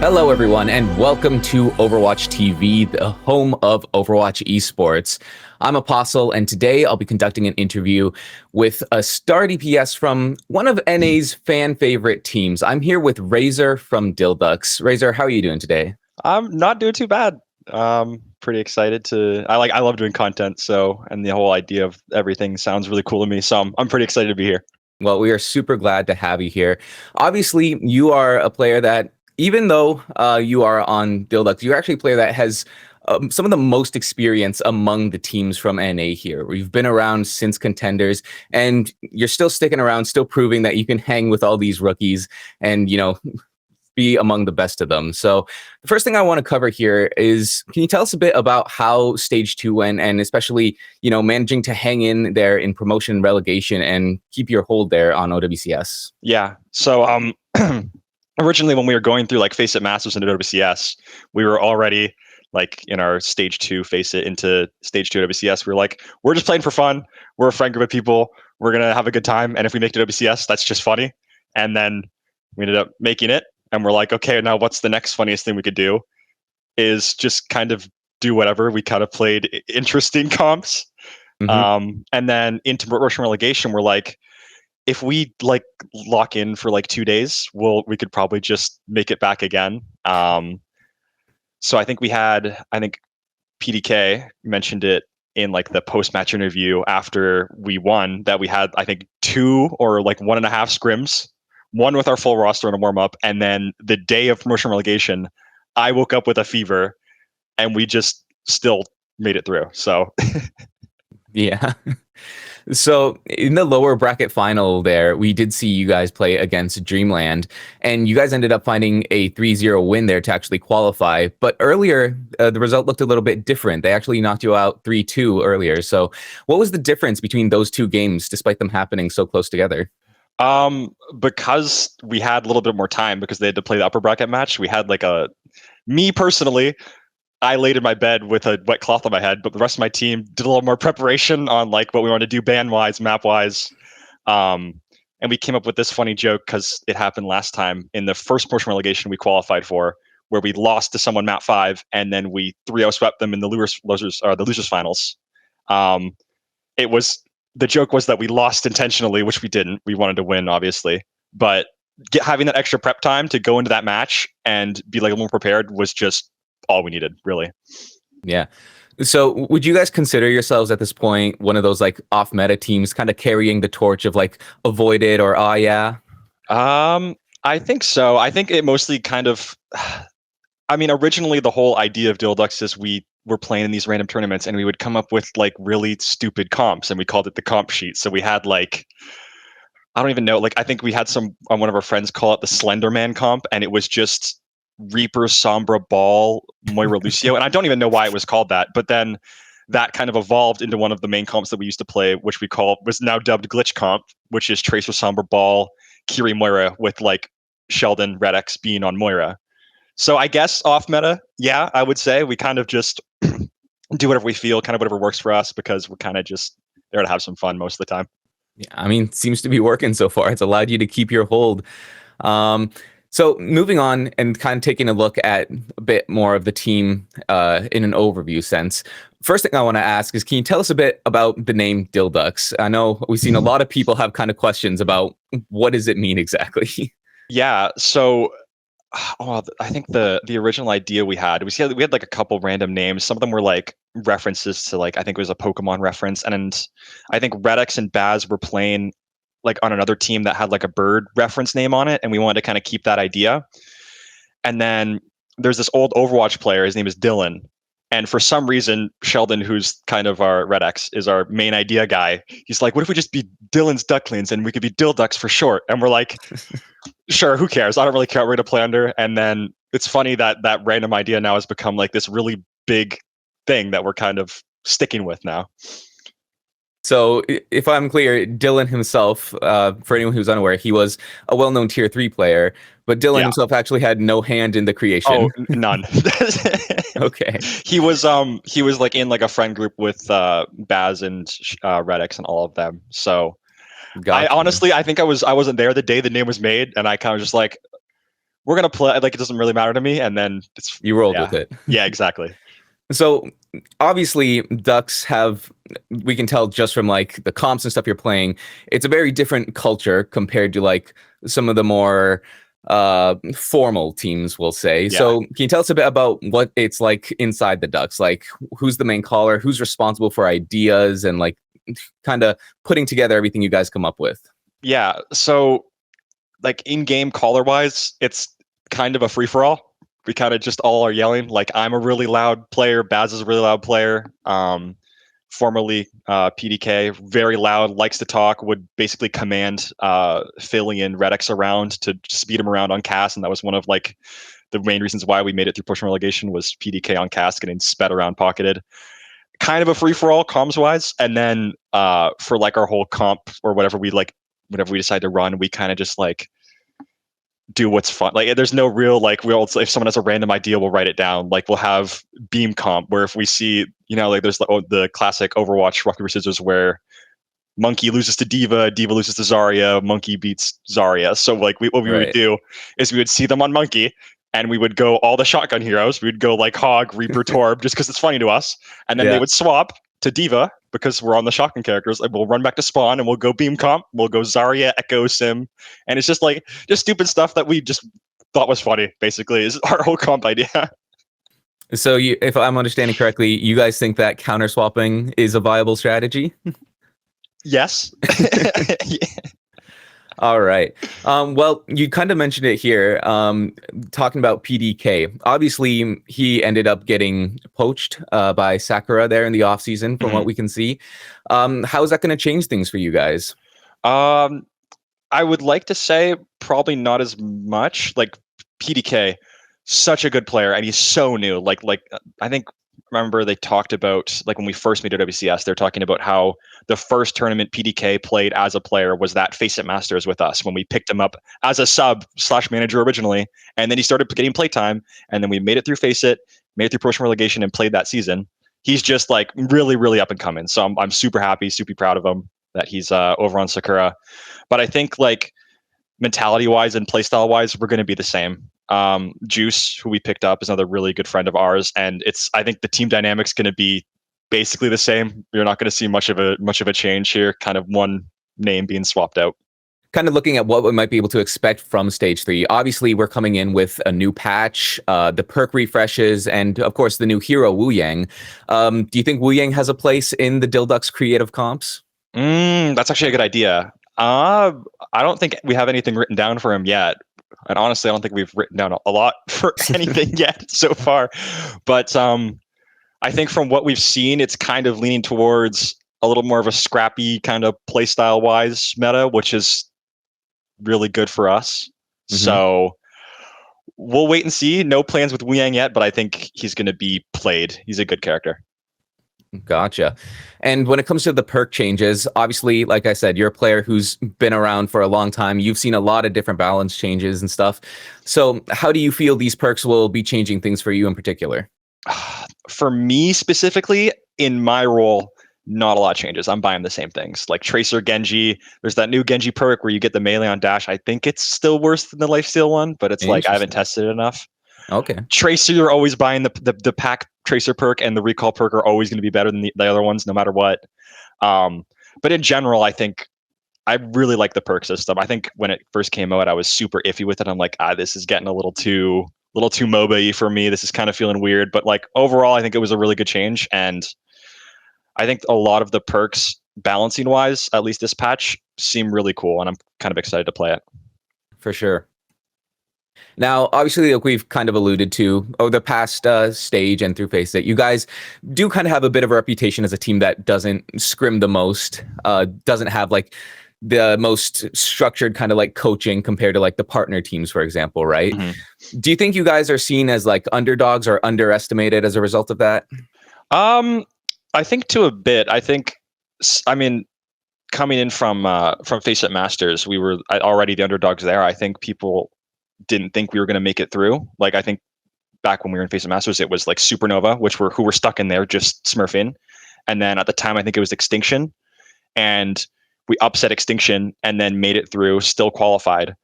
Hello, everyone, and welcome to Overwatch TV, the home of Overwatch esports. I'm Apostle, and today I'll be conducting an interview with a star DPS from one of NA's fan favorite teams. I'm here with Reyzr from DhillDucks. Reyzr, how are you doing today? I'm not doing too bad. Pretty excited to. I love doing content, and the whole idea of everything sounds really cool to me. So I'm pretty excited to be here. Well, we are super glad to have you here. Obviously, you are a player that, even though you are on DhillDucks, you're actually a player that has some of the most experience among the teams from NA here. We've been around since Contenders, and you're still sticking around, still proving that you can hang with all these rookies and, be among the best of them. So the first thing I want to cover here is, can you tell us a bit about how Stage 2 went, and especially, managing to hang in there in promotion and relegation and keep your hold there on OWCS? Yeah. So originally when we were going through like Face It Masters into OWCS, we were already like in our Stage 2 Face It into Stage 2 OWCS. We were like, we're just playing for fun. We're a friend group of people. We're going to have a good time. And if we make it OWCS, that's just funny. And then we ended up making it. And we're like, okay, now what's the next funniest thing we could do is just kind of do whatever. We kind of played interesting comps. Mm-hmm. And then into Russian Relegation, we're like, if we like lock in for like 2 days, we could probably just make it back again. So I think PDK mentioned it in like the post-match interview after we won, that we had, I think, 2 or like 1.5 scrims, one with our full roster in a warm-up, and then the day of promotion relegation, I woke up with a fever, and we just still made it through. So Yeah. So in the lower bracket final there, we did see you guys play against Dreamland, and you guys ended up finding a 3-0 win there to actually qualify. But earlier, the result looked a little bit different. They actually knocked you out 3-2 earlier. So what was the difference between those two games, despite them happening so close together? Because we had a little bit more time, because they had to play the upper bracket match, we had me personally, I laid in my bed with a wet cloth on my head, but the rest of my team did a little more preparation on like what we wanted to do ban wise, map wise. And we came up with this funny joke because it happened last time in the first promotion relegation we qualified for, where we lost to someone map 5 and then we 3-0 swept them in the losers finals. The joke was that we lost intentionally, which we didn't. We wanted to win, obviously, but having that extra prep time to go into that match and be like a little more prepared was just all we needed, really. Yeah. So would you guys consider yourselves at this point one of those like off meta teams kind of carrying the torch of like avoided or yeah? I think so. I think it mostly kind of, I mean, originally the whole idea of DhillDucks is we were playing in these random tournaments and we would come up with like really stupid comps, and we called it the comp sheet. So we had like, I don't even know, like I think we had one of our friends call it the Slender Man comp, and it was just Reaper, Sombra, Ball, Moira, Lucio, and I don't even know why it was called that. But then that kind of evolved into one of the main comps that we used to play, which was now dubbed Glitch Comp, which is Tracer, Sombra, Ball, Kiri, Moira, with like Sheldon, Red X being on Moira. So I guess off meta, yeah, I would say we kind of just do whatever we feel, kind of whatever works for us, because we're kind of just there to have some fun most of the time. Yeah, I mean, seems to be working so far. It's allowed you to keep your hold. So moving on and kind of taking a look at a bit more of the team in an overview sense. First thing I want to ask is, can you tell us a bit about the name DhillDucks? I know we've seen a lot of people have kind of questions about what does it mean exactly? Yeah, so I think the original idea we had like a couple random names. Some of them were like references to like, I think it was a Pokemon reference, and I think Red X and Baz were playing like on another team that had like a bird reference name on it, and we wanted to kind of keep that idea. And then there's this old Overwatch player, his name is Dylan, and for some reason Sheldon, who's kind of our Red X, is our main idea guy. He's like, what if we just be Dylan's Ducklings and we could be DhillDucks for short? And we're like, sure, who cares? I don't really care what we're going to play under. And then it's funny that that random idea now has become like this really big thing that we're kind of sticking with now. So if I'm clear, Dylan himself, for anyone who's unaware, he was a well-known tier 3 player, but Dylan himself actually had no hand in the creation. Oh, none. Okay. He was like in like a friend group with Baz and Red X and all of them. So Gotcha. I honestly think I wasn't there the day the name was made, and I kind of just like, we're gonna play. Like, it doesn't really matter to me. And then You rolled with it. Yeah, exactly. So obviously Ducks have, we can tell just from like the comps and stuff you're playing, it's a very different culture compared to like some of the more formal teams, we'll say. Yeah. So can you tell us a bit about what it's like inside the Ducks? Like, who's the main caller, who's responsible for ideas, and like kind of putting together everything you guys come up with? Yeah. So like in-game caller wise, it's kind of a free-for-all. We kind of just all are yelling. Like, I'm a really loud player. Baz is a really loud player. Formerly PDK, very loud, likes to talk, would basically command Philly and Redix around to speed him around on cast. And that was one of like the main reasons why we made it through push and relegation, was PDK on cast getting sped around pocketed. Kind of a free-for-all comms wise. And then for like our whole comp or whatever we decide to run, we kind of just like do what's fun. Like, there's no real like, if someone has a random idea, we'll write it down. Like, we'll have beam comp where if we see, like there's the classic Overwatch rock paper scissors where Monkey loses to Diva, Diva loses to Zarya, Monkey beats Zarya. So like what we would do is we would see them on Monkey, and we would go all the shotgun heroes. We would go like Hog, Reaper, Torb, just because it's funny to us. And then they would swap to Diva because we're on the shotgun characters. Like, we'll run back to spawn and we'll go beam comp. We'll go Zarya, Echo, Sim. And it's just like, just stupid stuff that we just thought was funny, basically, is our whole comp idea. So if I'm understanding correctly, you guys think that counter swapping is a viable strategy? Yes. Yeah. All right. Well, you kind of mentioned it here, talking about PDK. Obviously, he ended up getting poached by Sakura there in the offseason, from what we can see. How is that going to change things for you guys? I would like to say probably not as much. Like, PDK, such a good player, and he's so new. Like I think, remember they talked about, like, when we first made OWCS, they're talking about how the first tournament PDK played as a player was that Face It Masters with us, when we picked him up as a sub/manager originally, and then he started getting playtime, and then we made it through Face It, made it through Pro Relegation, and played that season. He's just like really, really up and coming. So I'm super happy, super proud of him that he's over on Sakura. But I think like mentality wise and playstyle wise, we're going to be the same. Juice, who we picked up, is another really good friend of ours, and I think the team dynamics going to be basically the same. You're not going to see much of a change here. Kind of one name being swapped out. Kind of looking at what we might be able to expect from Stage 3. Obviously, we're coming in with a new patch, the perk refreshes, and of course the new hero Wuyang. Do you think Wuyang has a place in the DhillDucks creative comps? That's actually a good idea. I don't think we have anything written down for him yet. And honestly, I don't think we've written down a lot for anything yet so far. But I think from what we've seen, it's kind of leaning towards a little more of a scrappy kind of playstyle wise meta, which is really good for us. So we'll wait and see. No plans with Wuyang yet, but I think he's going to be played. He's a good character. Gotcha. And when it comes to the perk changes, obviously, like I said, you're a player who's been around for a long time. You've seen a lot of different balance changes and stuff. So how do you feel these perks will be changing things for you in particular? For me specifically, in my role, not a lot changes. I'm buying the same things. Like Tracer, Genji, there's that new Genji perk where you get the melee on dash. I think it's still worse than the lifesteal one, but it's like I haven't tested it enough. Okay. Tracer, you're always buying the pack Tracer perk, and the recall perk are always going to be better than the other ones, no matter what. But in general, I think I really like the perk system. I think when it first came out, I was super iffy with it. I'm like, this is getting a little too MOBA-y for me. This is kind of feeling weird. But like overall, I think it was a really good change, and I think a lot of the perks, balancing wise, at least this patch, seem really cool, and I'm kind of excited to play it. For sure. Now, obviously, like we've kind of alluded to over the past stage and through Face It, you guys do kind of have a bit of a reputation as a team that doesn't scrim the most, doesn't have like the most structured kind of like coaching compared to like the partner teams, for example, right? Do you think you guys are seen as like underdogs or underestimated as a result of that? I think to a bit. I mean, coming in from Face It Masters, we were already the underdogs there. I think people didn't think we were going to make it through. Like, I think back when we were in Face It Masters, it was like Supernova, who were stuck in there just smurfing. And then at the time, I think it was Extinction. And we upset Extinction and then made it through, still qualified.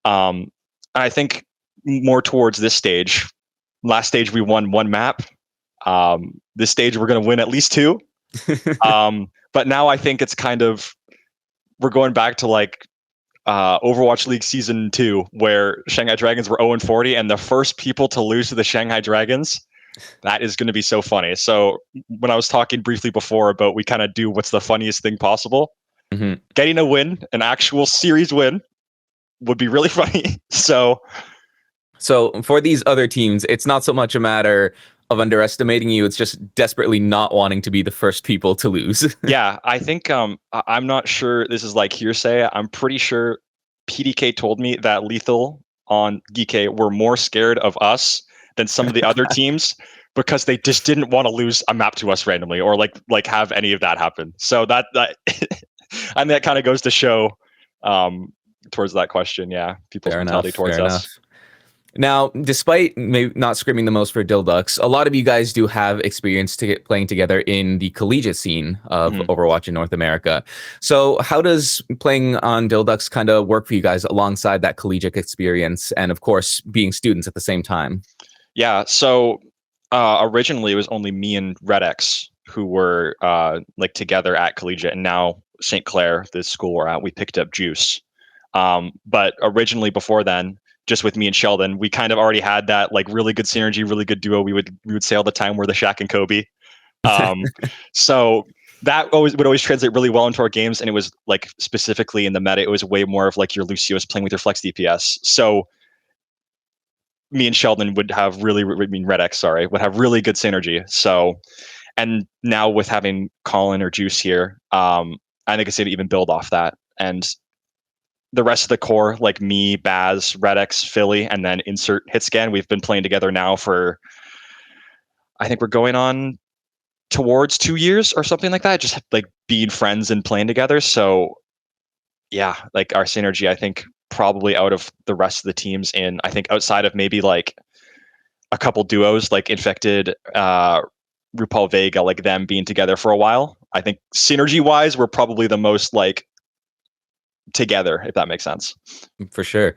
I think more towards this stage. Last stage we won one map. This stage we're going to win at least two. But now I think it's kind of, we're going back to like Overwatch League Season 2, where Shanghai Dragons were 0-40, and the first people to lose to the Shanghai Dragons, that is going to be so funny. So when I was talking briefly before about we kind of do what's the funniest thing possible, getting a win, an actual series win, would be really funny. So for these other teams, it's not so much a matter of underestimating you, it's just desperately not wanting to be the first people to lose. Yeah, I think I'm not sure this is like hearsay. I'm pretty sure PDK told me that Lethal on GK were more scared of us than some of the other teams because they just didn't want to lose a map to us randomly or like have any of that happen. So that I mean, that kind of goes to show towards that question. Yeah, people's mentality towards us. Now, despite maybe not screaming the most for DhillDucks, a lot of you guys do have experience playing together in the collegiate scene of Overwatch in North America. So how does playing on DhillDucks kind of work for you guys alongside that collegiate experience and, of course, being students at the same time? Yeah, so originally it was only me and RedX who were like together at Collegiate, and now St. Clair, the school we're at, we picked up Juice. But originally before then, just with me and Sheldon, we kind of already had that like really good synergy, really good duo. We would say all the time we're the Shaq and Kobe. So that would always translate really well into our games, and it was like specifically in the meta, it was way more of like your Lucios playing with your flex DPS. So me and Sheldon would have RedX, sorry, would have really good synergy. So, and now with having Colin or Juice here, I think it's going to even build off that. And the rest of the core, like me, Baz, RedX, Philly, and then insert Hitscan, we've been playing together now for, I think we're going on towards 2 years or something like that, just like being friends and playing together. So yeah, like our synergy, I think probably out of the rest of the teams in, I think outside of maybe like a couple duos like Infected, RuPaul Vega, like them being together for a while, I think synergy wise, we're probably the most like together, if that makes sense. For sure.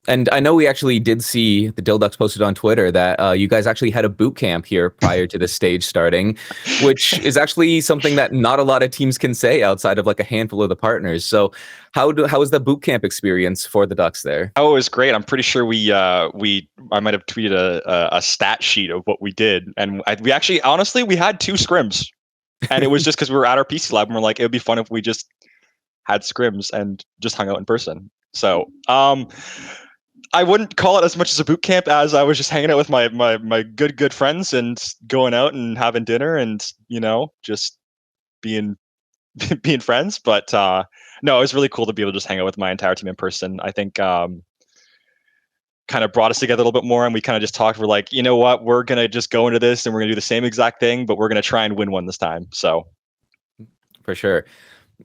And I know we actually did see the DhillDucks posted on Twitter that you guys actually had a boot camp here prior to the stage starting, which is actually something that not a lot of teams can say outside of like a handful of the partners. So how was the boot camp experience for the Ducks there? Oh, it was great. I'm pretty sure I might have tweeted a stat sheet of what we did, and we actually honestly we had 2 scrims, and it was just because we were at our PC lab and we're like, it would be fun if we just had scrims and just hung out in person. So I wouldn't call it as much as a boot camp as I was just hanging out with my good friends and going out and having dinner and, you know, just being friends. But no, it was really cool to be able to just hang out with my entire team in person. I think kind of brought us together a little bit more, and we kind of just talked. We're like, you know what, we're going to just go into this and we're going to do the same exact thing, but we're going to try and win one this time. So for sure.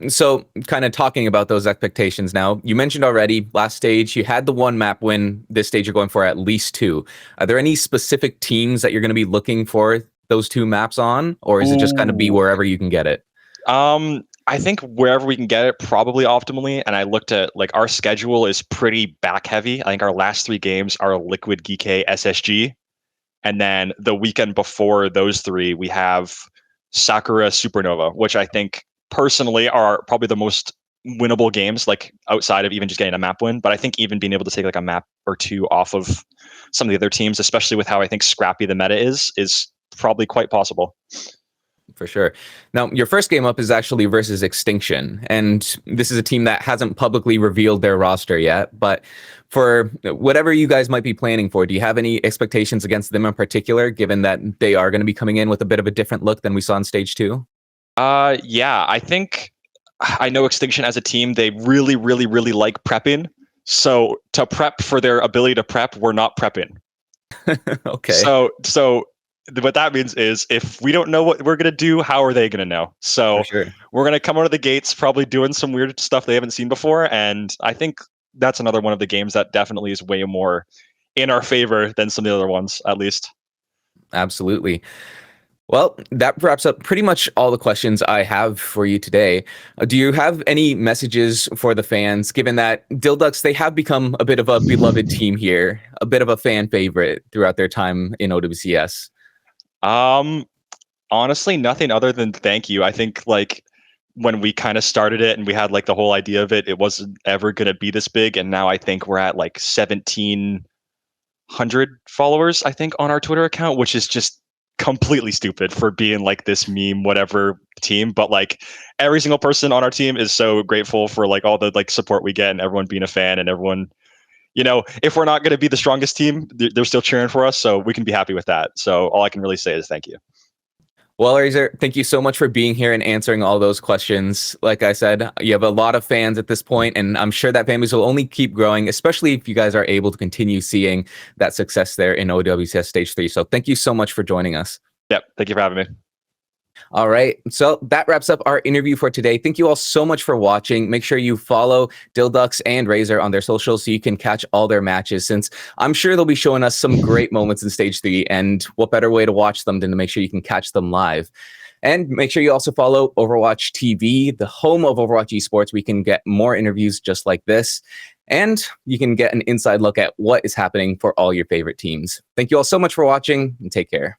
So kind of talking about those expectations now, you mentioned already last stage, you had the 1 map win. This stage you're going for at least 2. Are there any specific teams that you're going to be looking for those 2 maps on, or is it just kind of be wherever you can get it? I think wherever we can get it, probably optimally. And I looked at like our schedule is pretty back heavy. I think our last 3 games are Liquid, GK, SSG. And then the weekend before those 3, we have Sakura, Supernova, which I think personally are probably the most winnable games, like outside of even just getting a map win. But I think even being able to take like a map or 2 off of some of the other teams, especially with how I think scrappy the meta is probably quite possible. For sure. Now, your first game up is actually versus Extinction, and this is a team that hasn't publicly revealed their roster yet, but for whatever you guys might be planning for, do you have any expectations against them in particular, given that they are going to be coming in with a bit of a different look than we saw in stage 2? Yeah, I think I know Extinction as a team, they really, really, really like prepping. So to prep for their ability to prep, we're not prepping. Okay. So what that means is if we don't know what we're going to do, how are they going to know? So we're going to come out of the gates probably doing some weird stuff they haven't seen before. And I think that's another one of the games that definitely is way more in our favor than some of the other ones, at least. Absolutely. Well, that wraps up pretty much all the questions I have for you today. Do you have any messages for the fans, given that DhillDucks, they have become a bit of a beloved team here, a bit of a fan favorite throughout their time in OWCS? Honestly, nothing other than thank you. I think like when we kind of started it and we had like the whole idea of it, it wasn't ever going to be this big. And now I think we're at like 1,700 followers, I think, on our Twitter account, which is just completely stupid for being like this meme, whatever team. But like every single person on our team is so grateful for like all the like support we get and everyone being a fan and everyone, if we're not going to be the strongest team, they're still cheering for us. So we can be happy with that. So all I can really say is thank you. Well, Reyzr, thank you so much for being here and answering all those questions. Like I said, you have a lot of fans at this point, and I'm sure that families will only keep growing, especially if you guys are able to continue seeing that success there in OWCS Stage 3. So thank you so much for joining us. Yep. Thank you for having me. All right. So that wraps up our interview for today. Thank you all so much for watching. Make sure you follow DhillDucks and Reyzr on their socials so you can catch all their matches, since I'm sure they'll be showing us some great moments in Stage 3. And what better way to watch them than to make sure you can catch them live. And make sure you also follow Overwatch TV, the home of Overwatch esports. We can get more interviews just like this. And you can get an inside look at what is happening for all your favorite teams. Thank you all so much for watching, and take care.